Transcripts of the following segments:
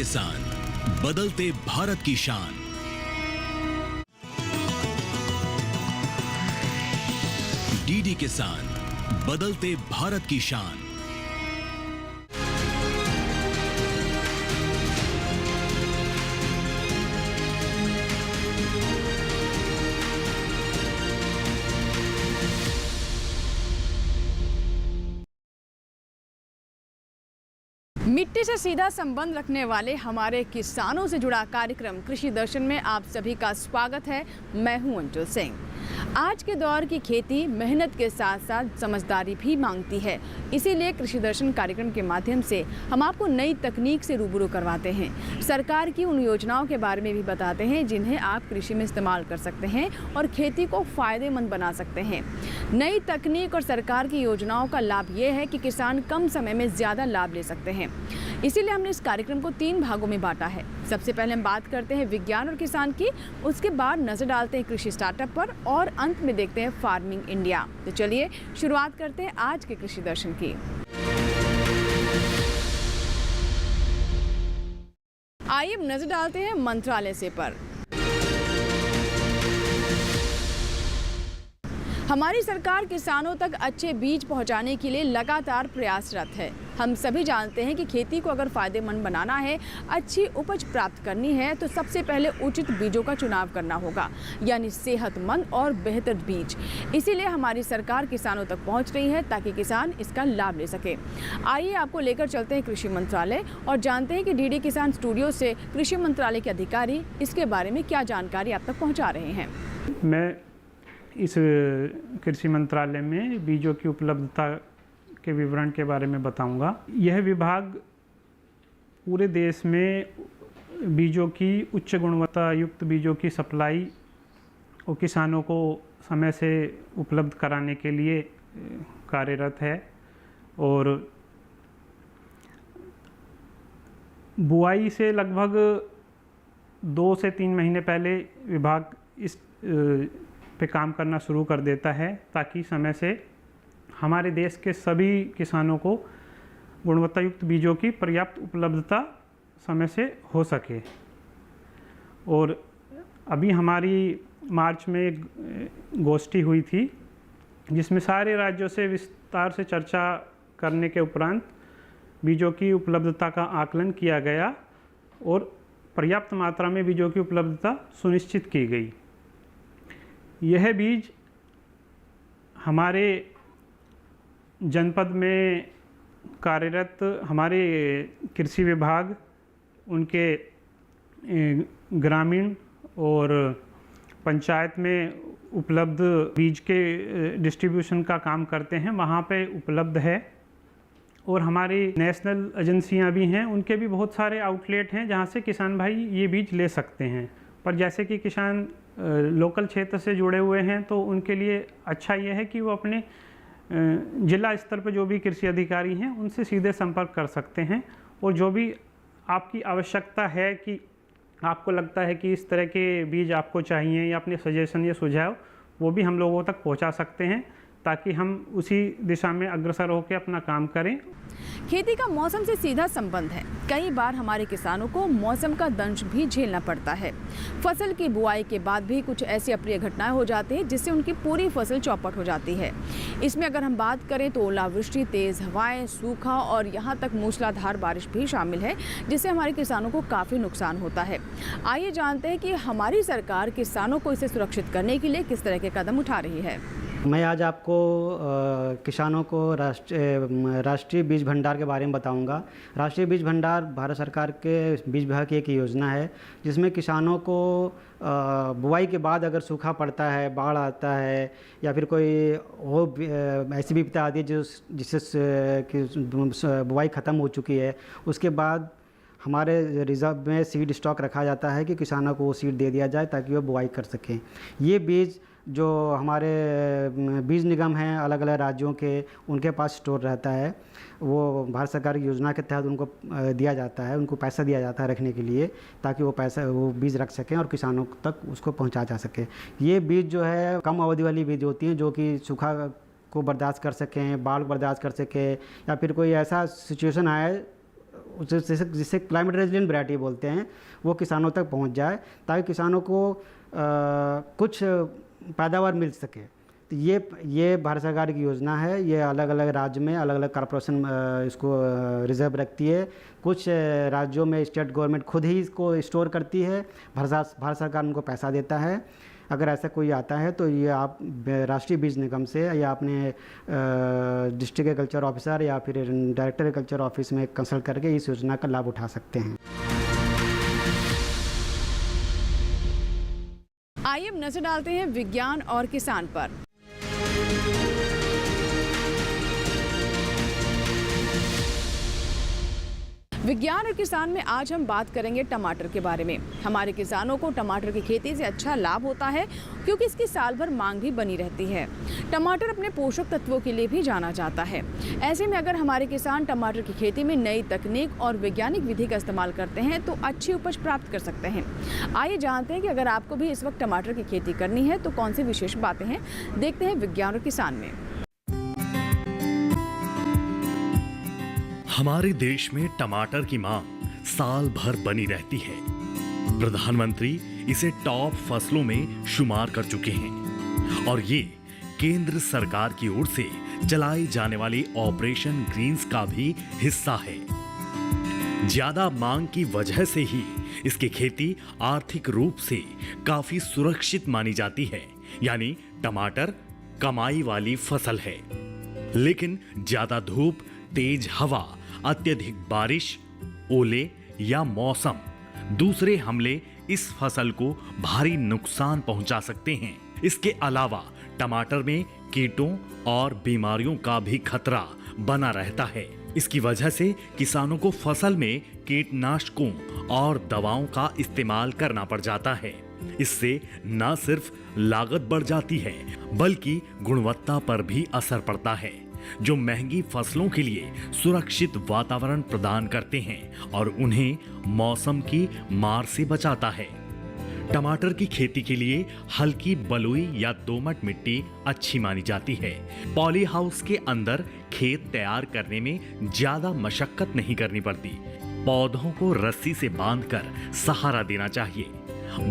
किसान, बदलते भारत की शान। डीडी किसान, बदलते भारत की शान। मिट्टी से सीधा संबंध रखने वाले हमारे किसानों से जुड़ा कार्यक्रम कृषि दर्शन में आप सभी का स्वागत है। मैं हूं अंजुल सिंह। आज के दौर की खेती मेहनत के साथ साथ समझदारी भी मांगती है, इसीलिए कृषि दर्शन कार्यक्रम के माध्यम से हम आपको नई तकनीक से रूबरू करवाते हैं। सरकार की उन योजनाओं के बारे में भी बताते हैं जिन्हें आप कृषि में इस्तेमाल कर सकते हैं और खेती को फायदेमंद बना सकते हैं। नई तकनीक और सरकार की योजनाओं का लाभ ये है कि किसान कम समय में ज़्यादा लाभ ले सकते हैं। इसीलिए हमने इस कार्यक्रम को 3 भागों में बांटा है। सबसे पहले हम बात करते हैं विज्ञान और किसान की, उसके बाद नजर डालते हैं कृषि स्टार्टअप पर और अंत में देखते हैं फार्मिंग इंडिया। तो चलिए शुरुआत करते हैं आज के कृषि दर्शन की। आइए नजर डालते हैं मंत्रालय से पर। हमारी सरकार किसानों तक अच्छे बीज पहुंचाने के लिए लगातार प्रयासरत है। हम सभी जानते हैं कि खेती को अगर फायदेमंद बनाना है, अच्छी उपज प्राप्त करनी है, तो सबसे पहले उचित बीजों का चुनाव करना होगा, यानी सेहतमंद और बेहतर बीज। इसीलिए हमारी सरकार किसानों तक पहुंच रही है ताकि किसान इसका लाभ ले सके। आइए आपको लेकर चलते हैं कृषि मंत्रालय और जानते हैं कि डीडी किसान स्टूडियो से कृषि मंत्रालय के अधिकारी इसके बारे में क्या जानकारी आप तक पहुँचा रहे हैं। मैं इस कृषि मंत्रालय में बीजों की उपलब्धता के विवरण के बारे में बताऊंगा। यह विभाग पूरे देश में बीजों की उच्च गुणवत्ता युक्त बीजों की सप्लाई और किसानों को समय से उपलब्ध कराने के लिए कार्यरत है। और बुआई से लगभग 2 से 3 महीने पहले विभाग इस पे काम करना शुरू कर देता है ताकि समय से हमारे देश के सभी किसानों को गुणवत्ता युक्त बीजों की पर्याप्त उपलब्धता समय से हो सके। और अभी हमारी मार्च में एक गोष्ठी हुई थी जिसमें सारे राज्यों से विस्तार से चर्चा करने के उपरांत बीजों की उपलब्धता का आकलन किया गया और पर्याप्त मात्रा में बीजों की उपलब्धता सुनिश्चित की गई। यह बीज हमारे जनपद में कार्यरत हमारे कृषि विभाग उनके ग्रामीण और पंचायत में उपलब्ध बीज के डिस्ट्रीब्यूशन का काम करते हैं, वहाँ पे उपलब्ध है। और हमारी नेशनल एजेंसियाँ भी हैं, उनके भी बहुत सारे आउटलेट हैं जहाँ से किसान भाई ये बीज ले सकते हैं। पर जैसे कि किसान लोकल क्षेत्र से जुड़े हुए हैं तो उनके लिए अच्छा ये है कि वो अपने जिला स्तर पर जो भी कृषि अधिकारी हैं उनसे सीधे संपर्क कर सकते हैं और जो भी आपकी आवश्यकता है कि आपको लगता है कि इस तरह के बीज आपको चाहिए या अपने सजेशन या सुझाव वो भी हम लोगों तक पहुंचा सकते हैं ताकि हम उसी दिशा में अग्रसर होकर अपना काम करें। खेती का मौसम से सीधा संबंध है। कई बार हमारे किसानों को मौसम का दंश भी झेलना पड़ता है। फसल की बुआई के बाद भी कुछ ऐसी अप्रिय घटनाएं हो जाती हैं जिससे उनकी पूरी फसल चौपट हो जाती है। इसमें अगर हम बात करें तो ओलावृष्टि, तेज हवाएं, सूखा और यहाँ तक मूसलाधार बारिश भी शामिल है, जिससे हमारे किसानों को काफ़ी नुकसान होता है। आइए जानते हैं कि हमारी सरकार किसानों को इसे सुरक्षित करने के लिए किस तरह के कदम उठा रही है। मैं आज आपको किसानों को राष्ट्रीय बीज भंडार के बारे में बताऊंगा। राष्ट्रीय बीज भंडार भारत सरकार के बीज विभाग की एक योजना है जिसमें किसानों को बुआई के बाद अगर सूखा पड़ता है, बाढ़ आता है या फिर कोई वो ऐसी विपदा आती है जिससे बुआई ख़त्म हो चुकी है, उसके बाद हमारे रिज़र्व में सीड स्टॉक रखा जाता है कि किसानों को वो सीड दे दिया जाए ताकि वो बुआई कर सकें। ये बीज जो हमारे बीज निगम हैं अलग अलग राज्यों के, उनके पास स्टोर रहता है, वो भारत सरकार की योजना के तहत उनको दिया जाता है, उनको पैसा दिया जाता है रखने के लिए ताकि वो बीज रख सकें और किसानों तक उसको पहुंचा जा सके। ये बीज जो है कम अवधि वाली बीज होती हैं जो कि सूखा को बर्दाश्त कर सकें, बाढ़ बर्दाश्त कर सकें या फिर कोई ऐसा सिचुएशन आए जिसे क्लाइमेट रेजिलिएंट वैरायटी बोलते हैं, वो किसानों तक पहुंच जाए, ताकि किसानों को कुछ पैदावार मिल सके। तो ये भारत सरकार की योजना है। ये अलग अलग राज्य में अलग अलग कॉर्पोरेशन इसको रिजर्व रखती है। कुछ राज्यों में स्टेट गवर्नमेंट खुद ही इसको स्टोर करती है, भारत सरकार उनको पैसा देता है। अगर ऐसा कोई आता है तो ये आप राष्ट्रीय बीज निगम से या अपने डिस्ट्रिक्ट एग्रीकल्चर ऑफिसर या फिर डायरेक्टर एग्रीकल्चर ऑफिस में कंसल्ट करके इस योजना का लाभ उठा सकते हैं। आइए अब नजर डालते हैं विज्ञान और किसान पर। विज्ञान और किसान में आज हम बात करेंगे टमाटर के बारे में। हमारे किसानों को टमाटर की खेती से अच्छा लाभ होता है क्योंकि इसकी साल भर मांग भी बनी रहती है। टमाटर अपने पोषक तत्वों के लिए भी जाना जाता है। ऐसे में अगर हमारे किसान टमाटर की खेती में नई तकनीक और वैज्ञानिक विधि का इस्तेमाल करते हैं तो अच्छी उपज प्राप्त कर सकते हैं। आइए जानते हैं कि अगर आपको भी इस वक्त टमाटर की खेती करनी है तो कौन सी विशेष बातें हैं, देखते हैं विज्ञान और किसान में। हमारे देश में टमाटर की मांग साल भर बनी रहती है। प्रधानमंत्री इसे टॉप फसलों में शुमार कर चुके हैं और ये केंद्र सरकार की ओर से चलाई जाने वाली ऑपरेशन ग्रीन्स का भी हिस्सा है। ज्यादा मांग की वजह से ही इसकी खेती आर्थिक रूप से काफी सुरक्षित मानी जाती है, यानी टमाटर कमाई वाली फसल है। लेकिन ज्यादा धूप, तेज हवा, अत्यधिक बारिश, ओले या मौसम दूसरे हमले इस फसल को भारी नुकसान पहुंचा सकते हैं। इसके अलावा टमाटर में कीटों और बीमारियों का भी खतरा बना रहता है। इसकी वजह से किसानों को फसल में कीटनाशकों और दवाओं का इस्तेमाल करना पड़ जाता है। इससे न सिर्फ लागत बढ़ जाती है बल्कि गुणवत्ता पर भी असर पड़ता है, जो महंगी फसलों के लिए सुरक्षित वातावरण प्रदान करते हैं और उन्हें मौसम की मार से बचाता है। टमाटर की खेती के लिए हल्की बलुई या दोमट मिट्टी अच्छी मानी जाती है। पॉली हाउस के अंदर खेत तैयार करने में ज्यादा मशक्कत नहीं करनी पड़ती। पौधों को रस्सी से बांधकर सहारा देना चाहिए।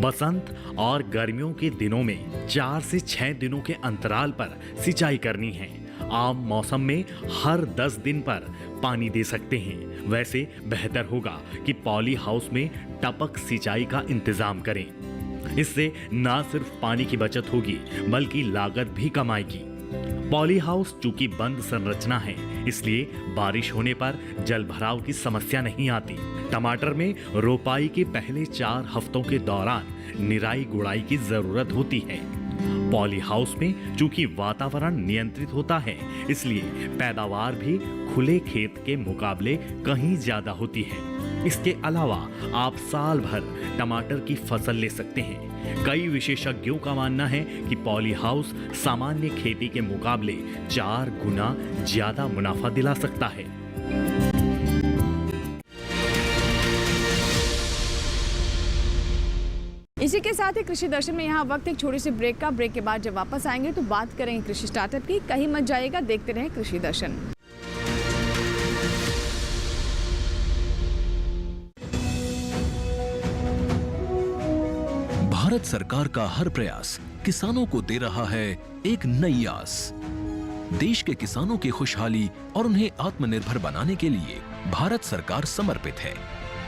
बसंत और गर्मियों के दिनों में 4 से 6 दिनों के अंतराल पर सिंचाई करनी है। आम मौसम में हर 10 दिन पर पानी दे सकते हैं। वैसे बेहतर होगा कि पॉली हाउस में टपक सिंचाई का इंतजाम करें। इससे न सिर्फ पानी की बचत होगी बल्कि लागत भी कम आएगी। पॉली हाउस चूंकि बंद संरचना है, इसलिए बारिश होने पर जल भराव की समस्या नहीं आती। टमाटर में रोपाई के पहले 4 हफ्तों के दौरान निराई गुड़ाई की जरूरत होती है। पॉली हाउस में चूंकि वातावरण नियंत्रित होता है, इसलिए पैदावार भी खुले खेत के मुकाबले कहीं ज्यादा होती है। इसके अलावा आप साल भर टमाटर की फसल ले सकते हैं। कई विशेषज्ञों का मानना है कि पॉली हाउस सामान्य खेती के मुकाबले 4 गुना ज्यादा मुनाफा दिला सकता है। इसी के साथ ही कृषि दर्शन में यहाँ वक्त एक छोटी सी ब्रेक का। ब्रेक के बाद जब वापस आएंगे तो बात करेंगे कृषि स्टार्टअप की। कहीं मत जाइएगा, देखते रहें कृषि दर्शन। भारत सरकार का हर प्रयास किसानों को दे रहा है एक नई आस। देश के किसानों की खुशहाली और उन्हें आत्मनिर्भर बनाने के लिए भारत सरकार समर्पित है।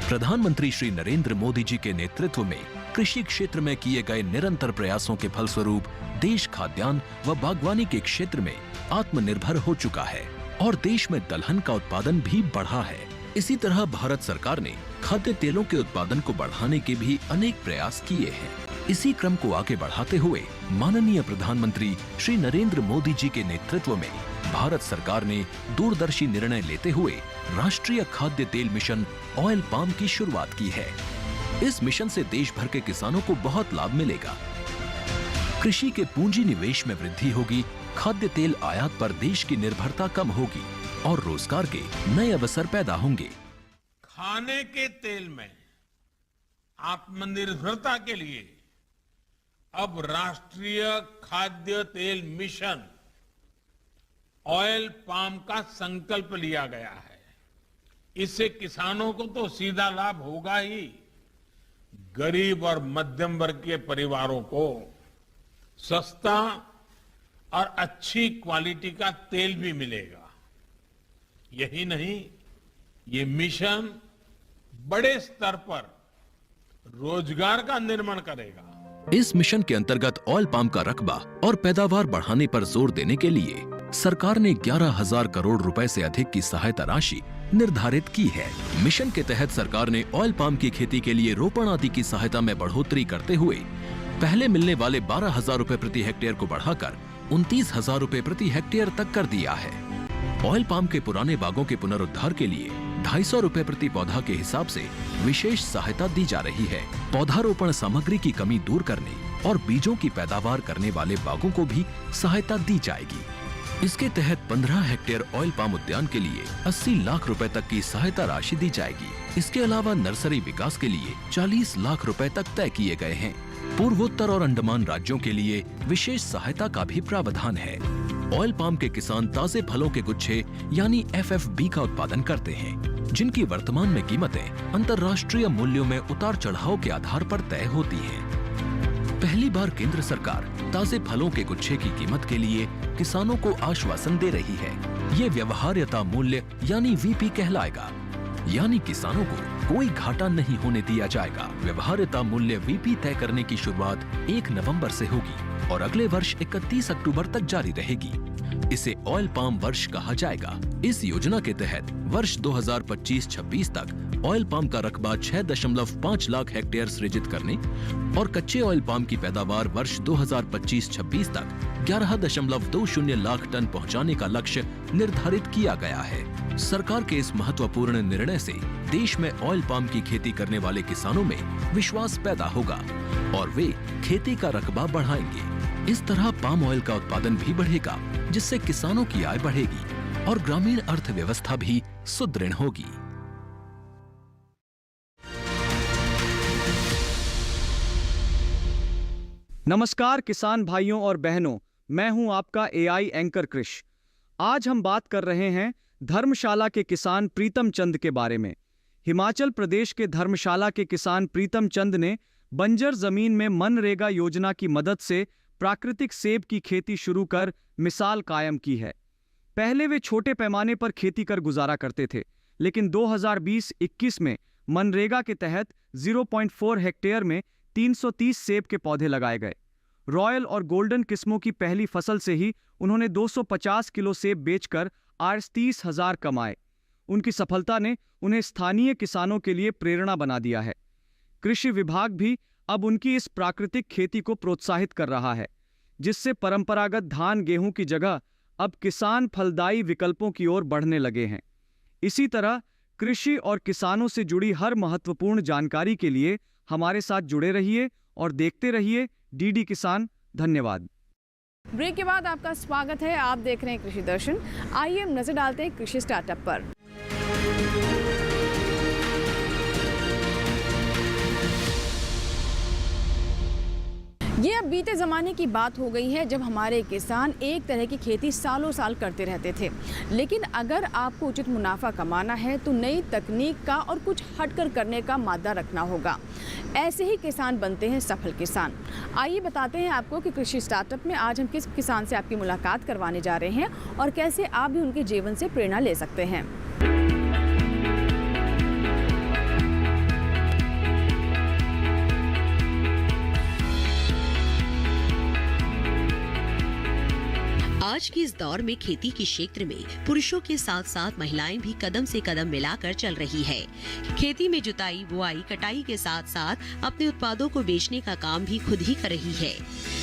प्रधानमंत्री श्री नरेंद्र मोदी जी के नेतृत्व में कृषि क्षेत्र में किए गए निरंतर प्रयासों के फलस्वरूप देश खाद्यान्न व बागवानी के क्षेत्र में आत्मनिर्भर हो चुका है और देश में दलहन का उत्पादन भी बढ़ा है। इसी तरह भारत सरकार ने खाद्य तेलों के उत्पादन को बढ़ाने के भी अनेक प्रयास किए हैं। इसी क्रम को आगे बढ़ाते हुए माननीय प्रधानमंत्री श्री नरेंद्र मोदी जी के नेतृत्व में भारत सरकार ने दूरदर्शी निर्णय लेते हुए राष्ट्रीय खाद्य तेल मिशन ऑयल पाम की शुरुआत की है। इस मिशन से देश भर के किसानों को बहुत लाभ मिलेगा। कृषि के पूंजी निवेश में वृद्धि होगी, खाद्य तेल आयात पर देश की निर्भरता कम होगी और रोजगार के नए अवसर पैदा होंगे। खाने के तेल में आत्मनिर्भरता के लिए अब राष्ट्रीय खाद्य तेल मिशन ऑयल पाम का संकल्प लिया गया है। इससे किसानों को तो सीधा लाभ होगा ही, गरीब और मध्यम वर्ग के परिवारों को सस्ता और अच्छी क्वालिटी का तेल भी मिलेगा। यही नहीं, ये मिशन बड़े स्तर पर रोजगार का निर्माण करेगा। इस मिशन के अंतर्गत ऑयल पाम का रकबा और पैदावार बढ़ाने पर जोर देने के लिए सरकार ने 11,000 करोड़ रुपए से अधिक की सहायता राशि निर्धारित की है। मिशन के तहत सरकार ने ऑयल पाम की खेती के लिए रोपण आदि की सहायता में बढ़ोतरी करते हुए पहले मिलने वाले 12,000 रुपए प्रति हेक्टेयर को बढ़ाकर 29,000 रुपए प्रति हेक्टेयर तक कर दिया है। ऑयल पाम के पुराने बागों के पुनरुद्धार के लिए 250 रुपए प्रति पौधा के हिसाब से विशेष सहायता दी जा रही है। पौधारोपण सामग्री की कमी दूर करने और बीजों की पैदावार करने वाले बागों को भी सहायता दी जाएगी। इसके तहत 15 हेक्टेयर ऑयल पाम उद्यान के लिए 80 लाख रुपए तक की सहायता राशि दी जाएगी। इसके अलावा नर्सरी विकास के लिए 40 लाख रुपए तक तय किए गए हैं। पूर्वोत्तर और अंडमान राज्यों के लिए विशेष सहायता का भी प्रावधान है। ऑयल पाम के किसान ताजे फलों के गुच्छे यानी FFB का उत्पादन करते हैं, जिनकी वर्तमान में कीमतें अंतर्राष्ट्रीय मूल्यों में उतार चढ़ाव के आधार पर तय होती हैं। पहली बार केंद्र सरकार ताजे फलों के गुच्छे की कीमत के लिए किसानों को आश्वासन दे रही है। ये व्यवहार्यता मूल्य यानी VP कहलाएगा, यानी किसानों को कोई घाटा नहीं होने दिया जाएगा। व्यवहार्यता मूल्य VP तय करने की शुरुआत 1 नवंबर से होगी और अगले वर्ष 31 अक्टूबर तक जारी रहेगी। इसे ऑयल पाम वर्ष कहा जाएगा। इस योजना के तहत वर्ष 2025-26 तक ऑयल पाम का रकबा 6.5 लाख हेक्टेयर सृजित करने और कच्चे ऑयल पाम की पैदावार वर्ष 2025-26 तक 11.20 लाख टन पहुंचाने का लक्ष्य निर्धारित किया गया है। सरकार के इस महत्वपूर्ण निर्णय से देश में ऑयल पाम की खेती करने वाले किसानों में विश्वास पैदा होगा और वे खेती का रकबा बढ़ाएंगे। इस तरह पाम ऑयल का उत्पादन भी बढ़ेगा, जिससे किसानों की आय बढ़ेगी और ग्रामीण अर्थव्यवस्था भी सुदृढ़ होगी। नमस्कार किसान भाइयों और बहनों, मैं हूं आपका AI एंकर कृष। आज हम बात कर रहे हैं धर्मशाला के किसान प्रीतम चंद के बारे में। हिमाचल प्रदेश के धर्मशाला के किसान प्रीतम चंद ने बंजर जमीन में मनरेगा योजना की मदद से प्राकृतिक सेब की खेती शुरू कर मिसाल कायम की है। पहले वे छोटे पैमाने पर खेती कर गुजारा करते थे, लेकिन 2020-21 में मनरेगा के तहत 0.4 हेक्टेयर में 330 सेब के पौधे लगाए गए। रॉयल और गोल्डन किस्मों की पहली फसल से ही उन्होंने 250 किलो सेब बेचकर 30,000 कमाए। उनकी सफलता ने उन्हें स्थानीय किसानों के लिए प्रेरणा बना दिया है। कृषि विभाग भी अब उनकी इस प्राकृतिक खेती को प्रोत्साहित कर रहा है, जिससे परंपरागत धान गेहूं की जगह अब किसान फलदायी विकल्पों की ओर बढ़ने लगे हैं। इसी तरह कृषि और किसानों से जुड़ी हर महत्वपूर्ण जानकारी के लिए हमारे साथ जुड़े रहिए और देखते रहिए DD किसान। धन्यवाद। ब्रेक के बाद आपका स्वागत है। आप देख रहे हैं कृषि दर्शन। आइए हम नजर डालते हैं कृषि स्टार्टअप पर। ये अब बीते ज़माने की बात हो गई है, जब हमारे किसान एक तरह की खेती सालों साल करते रहते थे। लेकिन अगर आपको उचित मुनाफा कमाना है तो नई तकनीक का और कुछ हटकर करने का मादा रखना होगा। ऐसे ही किसान बनते हैं सफल किसान। आइए बताते हैं आपको कि कृषि स्टार्टअप में आज हम किस किसान से आपकी मुलाकात करवाने जा रहे हैं और कैसे आप भी उनके जीवन से प्रेरणा ले सकते हैं। आज के इस दौर में खेती के क्षेत्र में पुरुषों के साथ साथ महिलाएं भी कदम से कदम मिलाकर चल रही है। खेती में जुताई, बुआई, कटाई के साथ साथ अपने उत्पादों को बेचने का काम भी खुद ही कर रही है।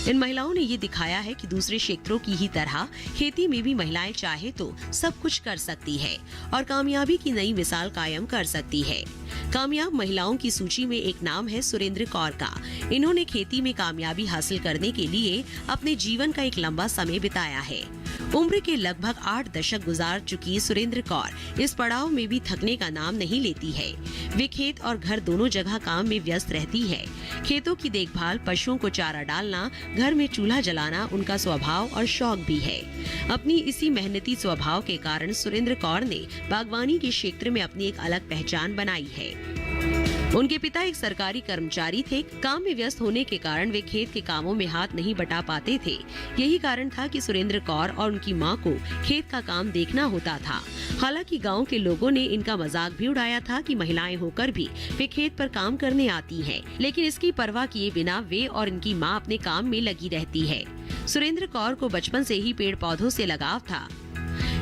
इन महिलाओं ने ये दिखाया है कि दूसरे क्षेत्रों की ही तरह खेती में भी महिलाएं चाहे तो सब कुछ कर सकती है और कामयाबी की नई मिसाल कायम कर सकती है। कामयाब महिलाओं की सूची में एक नाम है सुरेंद्र कौर का। इन्होंने खेती में कामयाबी हासिल करने के लिए अपने जीवन का एक लंबा समय बिताया है। उम्र के लगभग 8 दशक गुजार चुकी सुरेंद्र कौर इस पड़ाव में भी थकने का नाम नहीं लेती है। वे खेत और घर दोनों जगह काम में व्यस्त रहती है। खेतों की देखभाल, पशुओं को चारा डालना, घर में चूल्हा जलाना उनका स्वभाव और शौक भी है। अपनी इसी मेहनती स्वभाव के कारण सुरेंद्र कौर ने बागवानी के क्षेत्र में अपनी एक अलग पहचान बनाई है। उनके पिता एक सरकारी कर्मचारी थे। काम में व्यस्त होने के कारण वे खेत के कामों में हाथ नहीं बटा पाते थे। यही कारण था कि सुरेंद्र कौर और उनकी मां को खेत का काम देखना होता था। हालांकि गांव के लोगों ने इनका मजाक भी उड़ाया था कि महिलाएं होकर भी वे खेत पर काम करने आती हैं, लेकिन इसकी परवाह किए बिना वे और इनकी मां अपने काम में लगी रहती है। सुरेंद्र कौर को बचपन से ही पेड़ पौधों से लगाव था।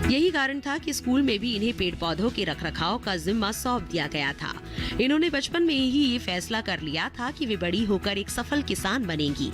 यही कारण था कि स्कूल में भी इन्हें पेड़ पौधों के रखरखाव का जिम्मा सौंप दिया गया था। इन्होंने बचपन में ही ये फैसला कर लिया था कि वे बड़ी होकर एक सफल किसान बनेंगी।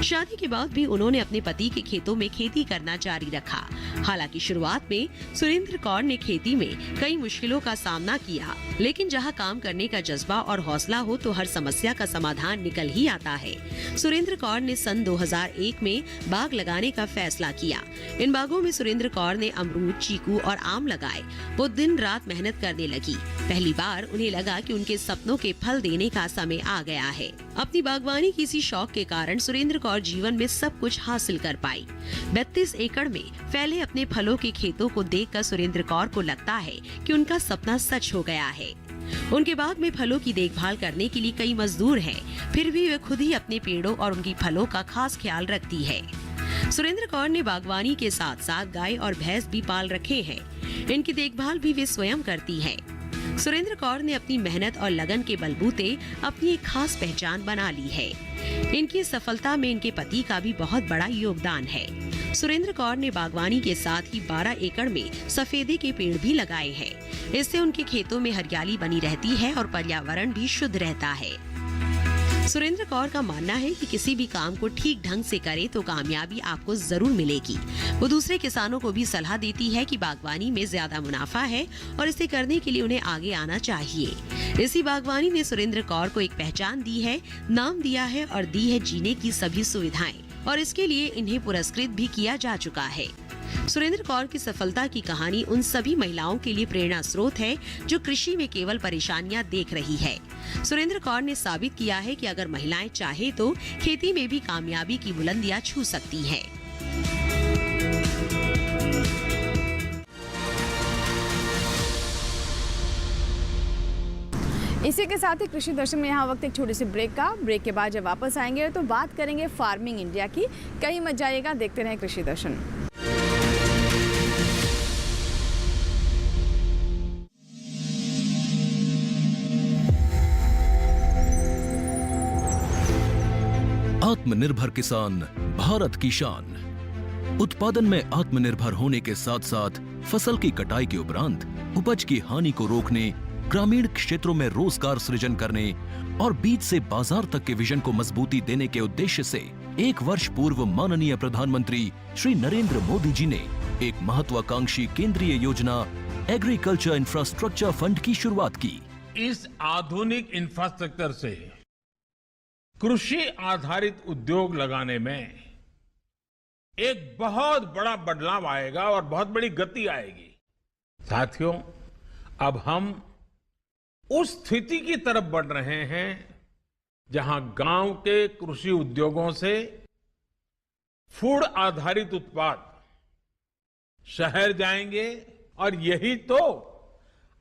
शादी के बाद भी उन्होंने अपने पति के खेतों में खेती करना जारी रखा। हालांकि शुरुआत में सुरेंद्र कौर ने खेती में कई मुश्किलों का सामना किया, लेकिन जहां काम करने का जज्बा और हौसला हो तो हर समस्या का समाधान निकल ही आता है। सुरेंद्र कौर ने सन 2001 में बाग लगाने का फैसला किया। इन बागों में सुरेंद्र कौर ने अमरूद, चीकू और आम लगाए। वो दिन रात मेहनत करने लगी। पहली बार उन्हें लगा कि उनके सपनों के फल देने का समय आ गया है। अपनी बागवानी की इसी शौक के कारण सुरेंद्र कौर जीवन में सब कुछ हासिल कर पाई। 32 एकड़ में फैले अपने फलों के खेतों को देखकर सुरेंद्र कौर को लगता है कि उनका सपना सच हो गया है। उनके बाग में फलों की देखभाल करने के लिए कई मजदूर हैं, फिर भी वे खुद ही अपने पेड़ों और उनकी फलों का खास ख्याल रखती है। सुरेंद्र कौर ने बागवानी के साथ साथ गाय और भैंस भी पाल रखे हैं। इनकी देखभाल भी वे स्वयं करती हैं। सुरेंद्र कौर ने अपनी मेहनत और लगन के बलबूते अपनी एक खास पहचान बना ली है। इनकी सफलता में इनके पति का भी बहुत बड़ा योगदान है। सुरेंद्र कौर ने बागवानी के साथ ही 12 एकड़ में सफेदे के पेड़ भी लगाए हैं। इससे उनके खेतों में हरियाली बनी रहती है और पर्यावरण भी शुद्ध रहता है। सुरेंद्र कौर का मानना है कि किसी भी काम को ठीक ढंग से करे तो कामयाबी आपको जरूर मिलेगी। वो दूसरे किसानों को भी सलाह देती है कि बागवानी में ज्यादा मुनाफा है और इसे करने के लिए उन्हें आगे आना चाहिए। इसी बागवानी ने सुरेंद्र कौर को एक पहचान दी है, नाम दिया है और दी है जीने की सभी सुविधाएं, और इसके लिए इन्हें पुरस्कृत भी किया जा चुका है। सुरेंद्र कौर की सफलता की कहानी उन सभी महिलाओं के लिए प्रेरणा स्रोत है जो कृषि में केवल परेशानियां देख रही है। सुरेंद्र कौर ने साबित किया है कि अगर महिलाएं चाहे तो खेती में भी कामयाबी की बुलंदियां छू सकती हैं। इसी के साथ ही कृषि दर्शन में यहाँ वक्त एक छोटे से ब्रेक का। ब्रेक के बाद जब वापस आएंगे तो बात करेंगे फार्मिंग इंडिया की। कहीं मत जाइएगा, देखते रहें कृषि दर्शन। आत्मनिर्भर किसान भारत की शान। उत्पादन में आत्मनिर्भर होने के साथ साथ फसल की कटाई के उपरांत उपज की हानि को रोकने, ग्रामीण क्षेत्रों में रोजगार सृजन करने और बीज से बाजार तक के विजन को मजबूती देने के उद्देश्य से 1 वर्ष पूर्व माननीय प्रधानमंत्री श्री नरेंद्र मोदी जी ने एक महत्वाकांक्षी केंद्रीय योजना एग्रीकल्चर इंफ्रास्ट्रक्चर फंड की शुरुआत की। इस आधुनिक इंफ्रास्ट्रक्चर से कृषि आधारित उद्योग लगाने में एक बहुत बड़ा बदलाव आएगा और बहुत बड़ी गति आएगी। साथियों, अब हम उस स्थिति की तरफ बढ़ रहे हैं जहां गांव के कृषि उद्योगों से फूड आधारित उत्पाद शहर जाएंगे और यही तो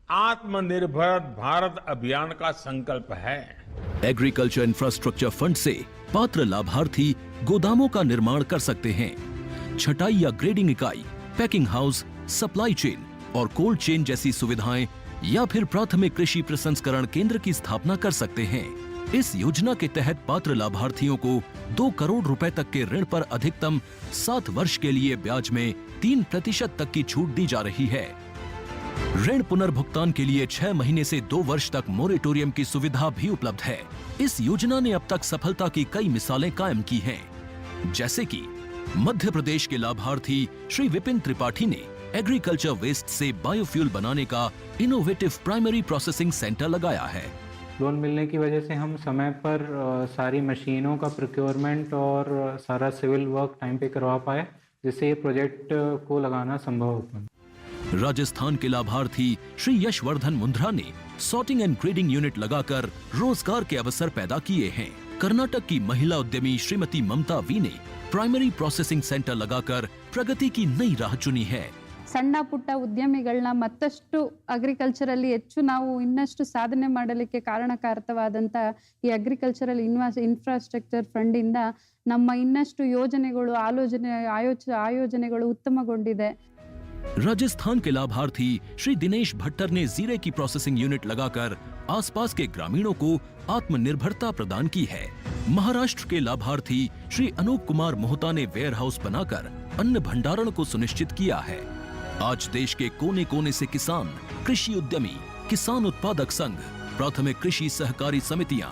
आत्मनिर्भर भारत अभियान का संकल्प है। एग्रीकल्चर इंफ्रास्ट्रक्चर फंड से पात्र लाभार्थी गोदामों का निर्माण कर सकते हैं, छटाई या ग्रेडिंग इकाई, पैकिंग हाउस, सप्लाई चेन और कोल्ड चेन जैसी सुविधाएं या फिर प्राथमिक कृषि प्रसंस्करण केंद्र की स्थापना कर सकते हैं। इस योजना के तहत पात्र लाभार्थियों को 2 करोड़ रुपए तक के ऋण पर अधिकतम 7 वर्ष के लिए ब्याज में 3% तक की छूट दी जा रही है। ऋण पुनर्भुगतान के लिए 6 महीने से 2 वर्ष तक मोरेटोरियम की सुविधा भी उपलब्ध है। इस योजना ने अब तक सफलता की कई मिसालें कायम की हैं, जैसे कि मध्य प्रदेश के लाभार्थी श्री विपिन त्रिपाठी ने एग्रीकल्चर वेस्ट से बायोफ्यूल बनाने का इनोवेटिव प्राइमरी प्रोसेसिंग सेंटर लगाया है। लोन मिलने की वजह से हम समय पर सारी मशीनों का प्रोक्योरमेंट और सारा सिविल वर्क टाइम पे करवा पाए जिससे ये प्रोजेक्ट को लगाना संभव हो पाए। राजस्थान के लाभार्थी श्री यशवर्धन मुंद्रा ने सॉर्टिंग एंड ग्रेडिंग यूनिट लगाकर रोजगार के अवसर पैदा किए हैं। कर्नाटक की महिला उद्यमी श्रीमती ममता वी ने प्राइमरी प्रोसेसिंग सेंटर लगाकर प्रगति की नई राह चुनी है। ಸಣ್ಣ ಪುಟ್ಟ ಉದ್ಯಮಿಗಳನ್ನ ಮತ್ತಷ್ಟು ಅಗ್ರಿಕಲ್ಚರಲ್ಲಿ ಹೆಚ್ಚು ನಾವು ಇನ್ನಷ್ಟು ಸಾಧನೆ ಮಾಡಲಿಕ್ಕೆ ಕಾರಣಕಾರಕವಾದಂತ ಈ ಅಗ್ರಿಕಲ್ಚರಲ್ ಇನ್ಫ್ರಾಸ್ಟ್ರಕ್ಚರ್ ಫಂಡ್ ಇಂದ ನಮ್ಮ ಇನ್ನಷ್ಟು ಯೋಜನೆಗಳು ಆಯೋಜನೆಗಳು ಉತ್ತಮಗೊಂಡಿದೆ। राजस्थान के लाभार्थी श्री दिनेश भट्टर ने जीरे की प्रोसेसिंग यूनिट लगाकर आसपास के ग्रामीणों को आत्मनिर्भरता प्रदान की है। महाराष्ट्र के लाभार्थी श्री अनूप कुमार मोहता ने वेयर हाउस बनाकर अन्न भंडारण को सुनिश्चित किया है। आज देश के कोने कोने से किसान, कृषि उद्यमी, किसान उत्पादक संघ, प्राथमिक कृषि सहकारी समितियां,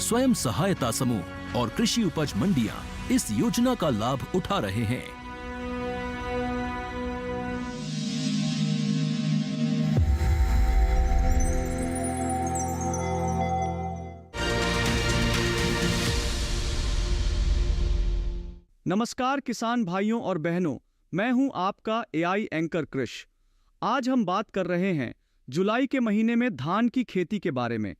स्वयं सहायता समूह और कृषि उपज मंडियां इस योजना का लाभ उठा रहे हैं। नमस्कार किसान भाइयों और बहनों, मैं हूं आपका एआई एंकर कृष। आज हम बात कर रहे हैं जुलाई के महीने में धान की खेती के बारे में।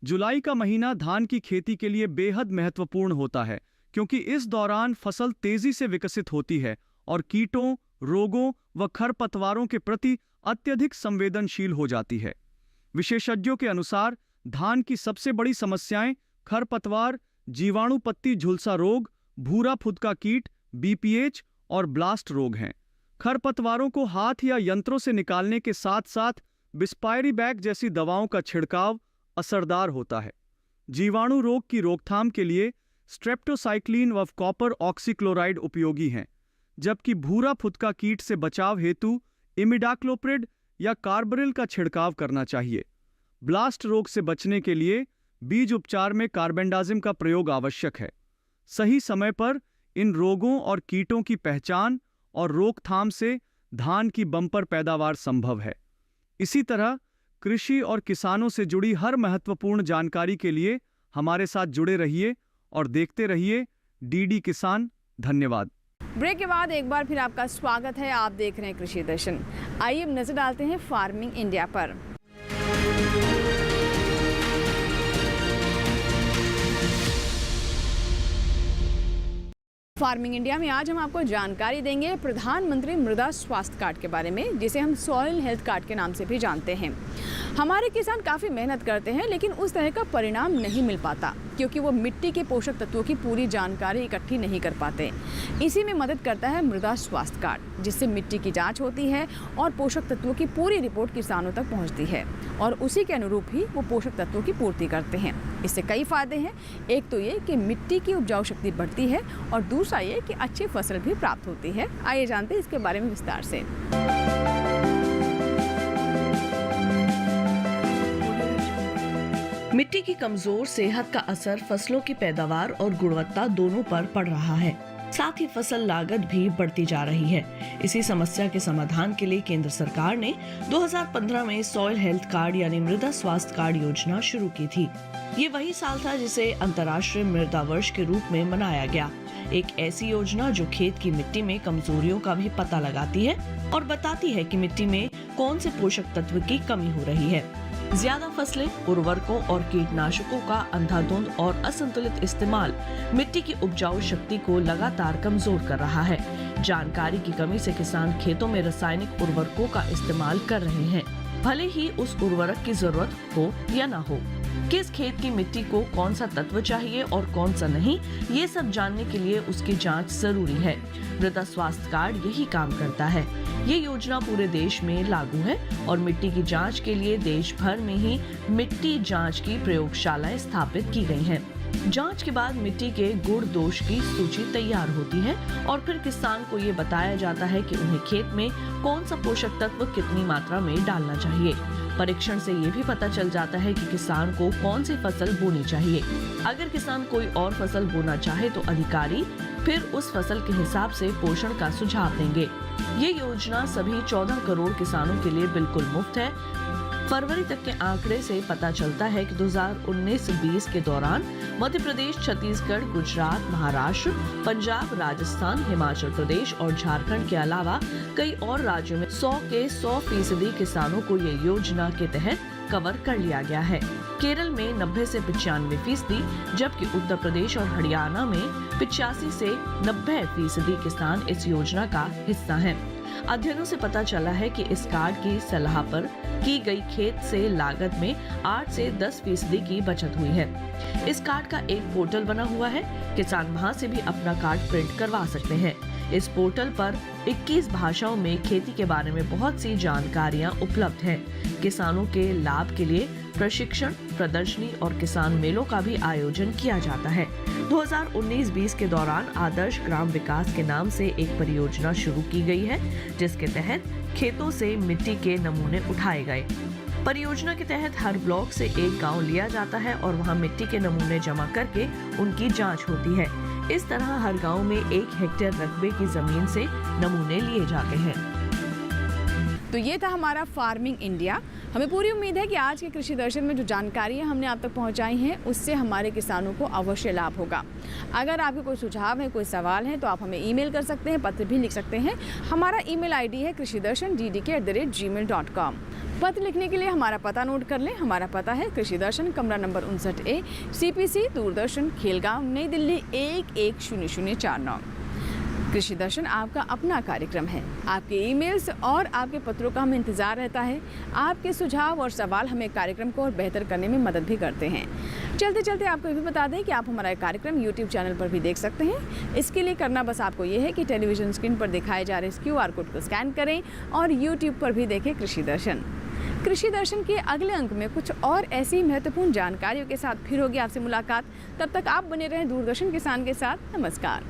जुलाई का महीना धान की खेती के लिए बेहद महत्वपूर्ण होता है क्योंकि इस दौरान फसल तेजी से विकसित होती है और कीटों, रोगों व खरपतवारों के प्रति अत्यधिक संवेदनशील हो जाती है। विशेषज्ञों के अनुसार धान की सबसे बड़ी समस्याएं खरपतवार, जीवाणु पत्ती झुलसा रोग, भूरा फुदका कीट, बीपीएच और ब्लास्ट रोग हैं। खरपतवारों को हाथ या यंत्रों से निकालने के साथ साथ बिस्पायरी बैग जैसी दवाओं का छिड़काव असरदार होता है। जीवाणु रोग की रोकथाम के लिए स्ट्रेप्टोसाइक्लिन व कॉपर ऑक्सीक्लोराइड उपयोगी हैं, जबकि भूरा फुदका कीट से बचाव हेतु इमिडाक्लोप्रिड या कार्बरिल का छिड़काव करना चाहिए। ब्लास्ट रोग से बचने के लिए बीज उपचार में कार्बेंडाजिम का प्रयोग आवश्यक है। सही समय पर इन रोगों और कीटों की पहचान और रोकथाम से धान की बम्पर पैदावार संभव है। इसी तरह कृषि और किसानों से जुड़ी हर महत्वपूर्ण जानकारी के लिए हमारे साथ जुड़े रहिए और देखते रहिए डीडी किसान। धन्यवाद। ब्रेक के बाद एक बार फिर आपका स्वागत है। आप देख रहे हैं कृषि दर्शन। आइए अब नजर डालते हैं फार्मिंग इंडिया पर। फार्मिंग इंडिया में आज हम आपको जानकारी देंगे प्रधानमंत्री मृदा स्वास्थ्य कार्ड के बारे में, जिसे हम सॉइल हेल्थ कार्ड के नाम से भी जानते हैं। हमारे किसान काफ़ी मेहनत करते हैं लेकिन उस तरह का परिणाम नहीं मिल पाता क्योंकि वो मिट्टी के पोषक तत्वों की पूरी जानकारी इकट्ठी नहीं कर पाते। इसी में मदद करता है मृदा स्वास्थ्य कार्ड, जिससे मिट्टी की जांच होती है और पोषक तत्वों की पूरी रिपोर्ट किसानों तक पहुंचती है और उसी के अनुरूप ही वो पोषक तत्वों की पूर्ति करते हैं। इससे कई फायदे हैं। एक तो ये कि मिट्टी की उपजाऊ शक्ति बढ़ती है और दूसरा ये कि अच्छी फसल भी प्राप्त होती है। आइए जानते हैं इसके बारे में विस्तार से। मिट्टी की कमजोर सेहत का असर फसलों की पैदावार और गुणवत्ता दोनों पर पड़ रहा है। साथ ही फसल लागत भी बढ़ती जा रही है। इसी समस्या के समाधान के लिए केंद्र सरकार ने 2015 में सॉइल हेल्थ कार्ड यानी मृदा स्वास्थ्य कार्ड योजना शुरू की थी। ये वही साल था जिसे अंतर्राष्ट्रीय मृदा वर्ष के रूप में मनाया गया। एक ऐसी योजना जो खेत की मिट्टी में कमजोरियों का भी पता लगाती है और बताती है कि मिट्टी में कौन से पोषक तत्व की कमी हो रही है। ज्यादा फसलें, उर्वरकों और कीटनाशकों का अंधाधुंध और असंतुलित इस्तेमाल मिट्टी की उपजाऊ शक्ति को लगातार कमजोर कर रहा है। जानकारी की कमी से किसान खेतों में रासायनिक उर्वरकों का इस्तेमाल कर रहे हैं, भले ही उस उर्वरक की जरूरत हो या ना हो। किस खेत की मिट्टी को कौन सा तत्व चाहिए और कौन सा नहीं, ये सब जानने के लिए उसकी जांच जरूरी है। मृदा स्वास्थ्य कार्ड यही काम करता है। ये योजना पूरे देश में लागू है और मिट्टी की जांच के लिए देश भर में ही मिट्टी जांच की प्रयोगशालाएं स्थापित की गई हैं। जांच के बाद मिट्टी के गुण दोष की सूची तैयार होती है और फिर किसान को ये बताया जाता है कि उन्हें खेत में कौन सा पोषक तत्व कितनी मात्रा में डालना चाहिए। परीक्षण से ये भी पता चल जाता है कि किसान को कौन सी फसल बोनी चाहिए। अगर किसान कोई और फसल बोना चाहे तो अधिकारी फिर उस फसल के हिसाब से पोषण का सुझाव देंगे। ये योजना सभी 14 करोड़ किसानों के लिए बिल्कुल मुफ्त है। फरवरी तक के आंकड़े से पता चलता है कि 2019-20 के दौरान मध्य प्रदेश, छत्तीसगढ़, गुजरात, महाराष्ट्र, पंजाब, राजस्थान, हिमाचल प्रदेश और झारखंड के अलावा कई और राज्यों में 100 के 100% किसानों को ये योजना के तहत कवर कर लिया गया है। केरल में 90 से 95%, जबकि उत्तर प्रदेश और हरियाणा में 85 से 90% किसान इस योजना का हिस्सा हैं। अध्ययनों से पता चला है कि इस कार्ड की सलाह पर की गई खेत से लागत में 8 से 10% की बचत हुई है। इस कार्ड का एक पोर्टल बना हुआ है, किसान वहां से भी अपना कार्ड प्रिंट करवा सकते हैं। इस पोर्टल पर 21 भाषाओं में खेती के बारे में बहुत सी जानकारियां उपलब्ध हैं। किसानों के लाभ के लिए प्रशिक्षण, प्रदर्शनी और किसान मेलों का भी आयोजन किया जाता है। 2019-20 के दौरान आदर्श ग्राम विकास के नाम से एक परियोजना शुरू की गई है, जिसके तहत खेतों से मिट्टी के नमूने उठाए गए। परियोजना के तहत हर ब्लॉक से एक गांव लिया जाता है और वहां मिट्टी के नमूने जमा करके उनकी जांच होती है। इस तरह हर गांव में 1 हेक्टेयर रकबे की जमीन से नमूने लिए जाते हैं। तो ये था हमारा फार्मिंग इंडिया। हमें पूरी उम्मीद है कि आज के कृषि दर्शन में जो जानकारियां हमने आप तक पहुंचाई हैं उससे हमारे किसानों को अवश्य लाभ होगा। अगर आपके कोई सुझाव है, कोई सवाल है तो आप हमें ईमेल कर सकते हैं, पत्र भी लिख सकते हैं। हमारा ईमेल आईडी है krishidarshan@gmail.com। पत्र लिखने के लिए हमारा पता नोट कर लें। हमारा पता है कृषि दर्शन, कमरा number 59A, CPC, Doordarshan, Khelgaon, नई दिल्ली 110049। कृषि दर्शन आपका अपना कार्यक्रम है। आपके ईमेल्स और आपके पत्रों का हमें इंतजार रहता है। आपके सुझाव और सवाल हमें कार्यक्रम को और बेहतर करने में मदद भी करते हैं। चलते चलते आपको ये भी बता दें कि आप हमारा कार्यक्रम YouTube चैनल पर भी देख सकते हैं। इसके लिए करना बस आपको ये है कि टेलीविजन स्क्रीन पर दिखाए जा रहे इस QR कोड को स्कैन करें और YouTube पर भी देखें कृषि दर्शन। कृषि दर्शन के अगले अंक में कुछ और ऐसी महत्वपूर्ण जानकारियों के साथ फिर होगी आपसे मुलाकात। तब तक आप बने रहें दूरदर्शन किसान के साथ। नमस्कार।